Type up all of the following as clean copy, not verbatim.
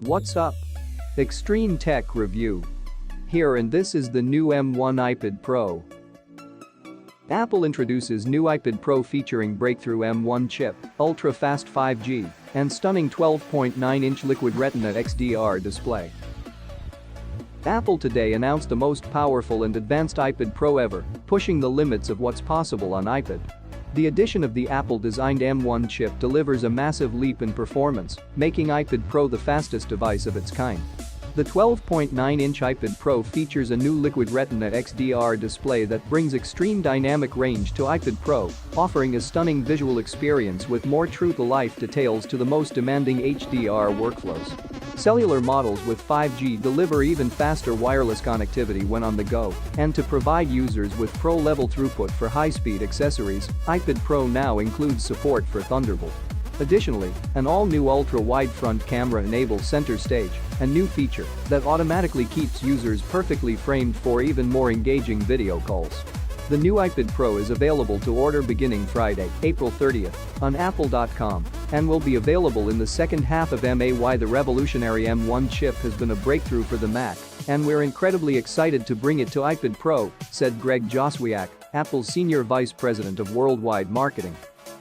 What's up? Extreme Tech Review. Here and this is the new M1 iPad Pro. Apple introduces new iPad Pro featuring breakthrough M1 chip, ultra-fast 5G, and stunning 12.9-inch Liquid Retina XDR display. Apple today announced the most powerful and advanced iPad Pro ever, pushing the limits of what's possible on iPad. The addition of the Apple-designed M1 chip delivers a massive leap in performance, making iPad Pro the fastest device of its kind. The 12.9-inch iPad Pro features a new Liquid Retina XDR display that brings extreme dynamic range to iPad Pro, offering a stunning visual experience with more true-to-life details to the most demanding HDR workflows. Cellular models with 5G deliver even faster wireless connectivity when on the go, and to provide users with pro-level throughput for high-speed accessories, iPad Pro now includes support for Thunderbolt. Additionally, an all-new ultra-wide front camera enables center stage, a new feature that automatically keeps users perfectly framed for even more engaging video calls. The new iPad Pro is available to order beginning Friday, April 30th, on apple.com, and will be available in the second half of May. The revolutionary M1 chip has been a breakthrough for the Mac, and we're incredibly excited to bring it to iPad Pro, said Greg Joswiak, Apple's Senior Vice President of Worldwide Marketing.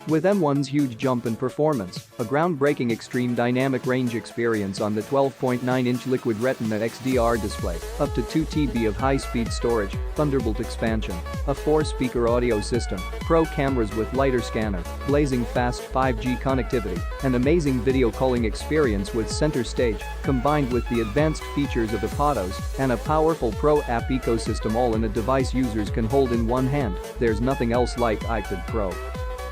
With M1's huge jump in performance, a groundbreaking extreme dynamic range experience on the 12.9-inch Liquid Retina XDR display, up to 2 TB of high-speed storage, Thunderbolt expansion, a 4-speaker audio system, pro cameras with lighter scanner, blazing fast 5G connectivity, an amazing video calling experience with center stage, combined with the advanced features of iPados and a powerful pro app ecosystem all in a device users can hold in one hand, there's nothing else like iPad Pro.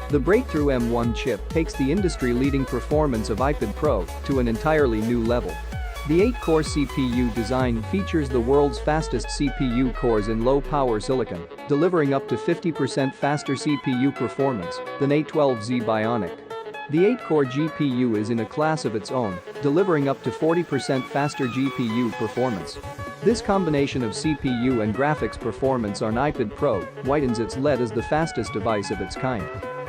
The breakthrough M1 chip takes the industry-leading performance of iPad Pro to an entirely new level. The 8-core CPU design features the world's fastest CPU cores in low-power silicon, delivering up to 50% faster CPU performance than A12Z Bionic. The 8-core GPU is in a class of its own, delivering up to 40% faster GPU performance. This combination of CPU and graphics performance on iPad Pro widens its lead as the fastest device of its kind.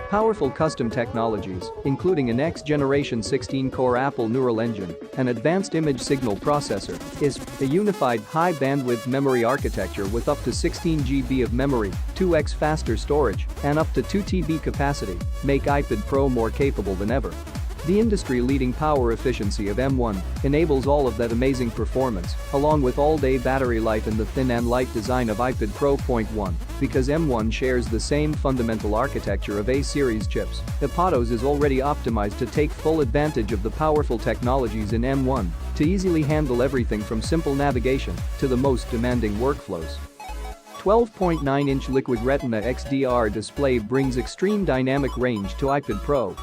Powerful custom technologies, including a next-generation 16-core Apple Neural Engine, an advanced image signal processor, a unified high-bandwidth memory architecture with up to 16 GB of memory, 2x faster storage, and up to 2 TB capacity, make iPad Pro more capable than ever. The industry-leading power efficiency of M1 enables all of that amazing performance, along with all-day battery life and the thin and light design of iPad Pro. 1. Because M1 shares the same fundamental architecture of A-series chips, iPados is already optimized to take full advantage of the powerful technologies in M1 to easily handle everything from simple navigation to the most demanding workflows. 12.9-inch Liquid Retina XDR display brings extreme dynamic range to iPad Pro.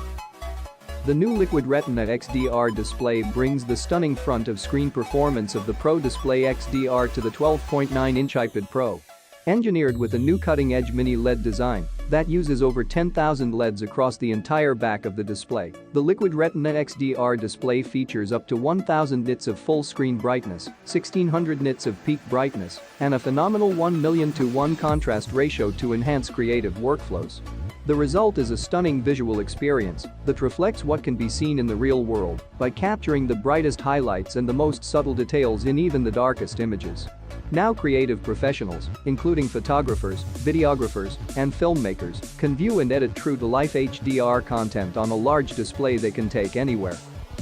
The new Liquid Retina XDR display brings the stunning front-of-screen performance of the Pro Display XDR to the 12.9-inch iPad Pro. Engineered with a new cutting-edge mini LED design that uses over 10,000 LEDs across the entire back of the display, the Liquid Retina XDR display features up to 1,000 nits of full-screen brightness, 1,600 nits of peak brightness, and a phenomenal 1,000,000:1 contrast ratio to enhance creative workflows. The result is a stunning visual experience that reflects what can be seen in the real world by capturing the brightest highlights and the most subtle details in even the darkest images. Now creative professionals, including photographers, videographers, and filmmakers, can view and edit true-to-life HDR content on a large display they can take anywhere.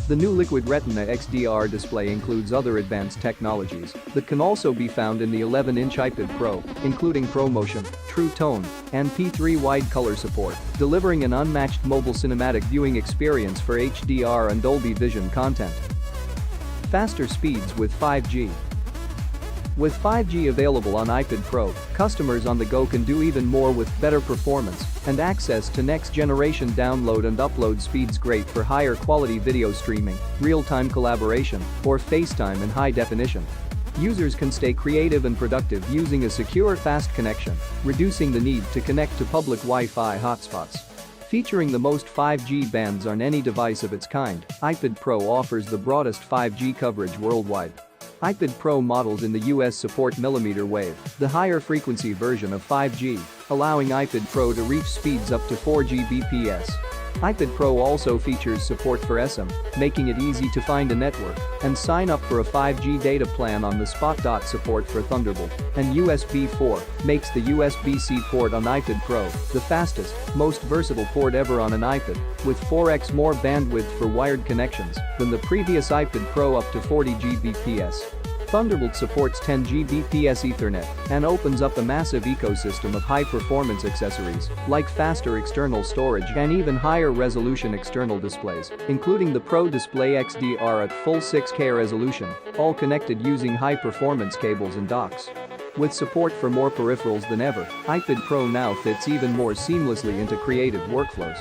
The new Liquid Retina XDR display includes other advanced technologies that can also be found in the 11-inch iPad Pro, including ProMotion, True Tone, and P3 wide color support, delivering an unmatched mobile cinematic viewing experience for HDR and Dolby Vision content. Faster speeds with 5G. With 5G available on iPad Pro, customers on the go can do even more with better performance and access to next-generation download and upload speeds great for higher quality video streaming, real-time collaboration, or FaceTime in high definition. Users can stay creative and productive using a secure fast connection, reducing the need to connect to public Wi-Fi hotspots. Featuring the most 5G bands on any device of its kind, iPad Pro offers the broadest 5G coverage worldwide. iPad Pro models in the US support millimeter wave, the higher frequency version of 5G, allowing iPad Pro to reach speeds up to 4 Gbps. iPad Pro also features support for eSIM, making it easy to find a network and sign up for a 5G data plan on the spot. Support for Thunderbolt and USB 4 makes the USB-C port on iPad Pro the fastest, most versatile port ever on an iPad, with 4x more bandwidth for wired connections than the previous iPad Pro, up to 40 Gbps. Thunderbolt supports 10 Gbps Ethernet and opens up a massive ecosystem of high-performance accessories like faster external storage and even higher resolution external displays, including the Pro Display XDR at full 6K resolution, all connected using high-performance cables and docks. With support for more peripherals than ever, iPad Pro now fits even more seamlessly into creative workflows.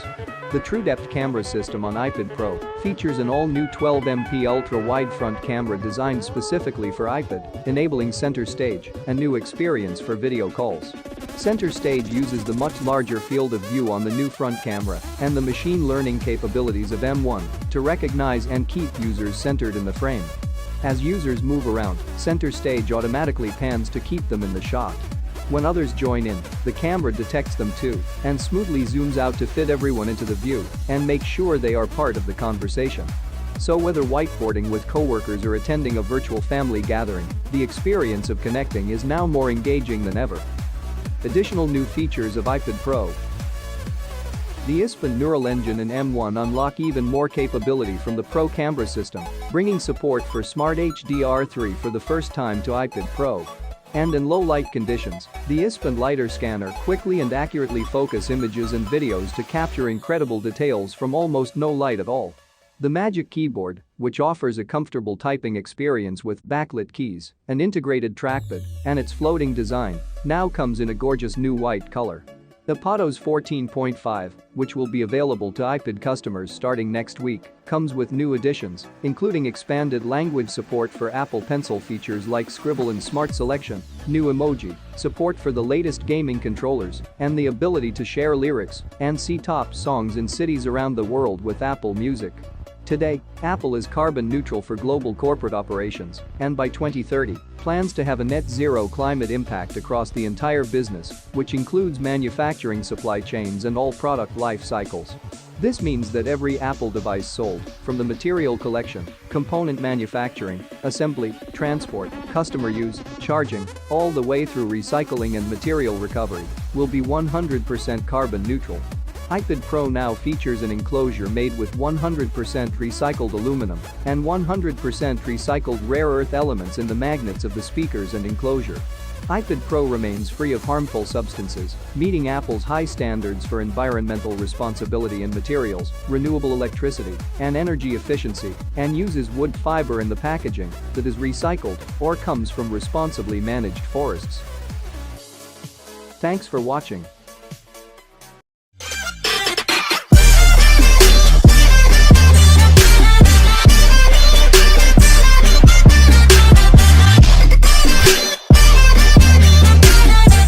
The TrueDepth camera system on iPad Pro features an all-new 12MP ultra-wide front camera designed specifically for iPad, enabling center stage, a new experience for video calls. Center stage uses the much larger field of view on the new front camera and the machine learning capabilities of M1 to recognize and keep users centered in the frame. As users move around, center stage automatically pans to keep them in the shot. When others join in, the camera detects them too and smoothly zooms out to fit everyone into the view and make sure they are part of the conversation. So whether whiteboarding with coworkers or attending a virtual family gathering, the experience of connecting is now more engaging than ever. Additional new features of iPad Pro. The ISPN Neural Engine and M1 unlock even more capability from the Pro camera system, bringing support for Smart HDR3 for the first time to iPad Pro. And in low-light conditions, the ISPN LiDAR scanner quickly and accurately focuses images and videos to capture incredible details from almost no light at all. The Magic Keyboard, which offers a comfortable typing experience with backlit keys, an integrated trackpad, and its floating design, now comes in a gorgeous new white color. The iPadOS 14.5, which will be available to iPad customers starting next week, comes with new additions, including expanded language support for Apple Pencil features like Scribble and Smart Selection, new emoji, support for the latest gaming controllers, and the ability to share lyrics and see top songs in cities around the world with Apple Music. Today, Apple is carbon neutral for global corporate operations and by 2030, plans to have a net zero climate impact across the entire business, which includes manufacturing supply chains and all product life cycles. This means that every Apple device sold, from the material collection, component manufacturing, assembly, transport, customer use, charging, all the way through recycling and material recovery, will be 100% carbon neutral. iPad Pro now features an enclosure made with 100% recycled aluminum and 100% recycled rare earth elements in the magnets of the speakers and enclosure. iPad Pro remains free of harmful substances, meeting Apple's high standards for environmental responsibility in materials, renewable electricity, and energy efficiency, and uses wood fiber in the packaging that is recycled or comes from responsibly managed forests. Thanks for watching.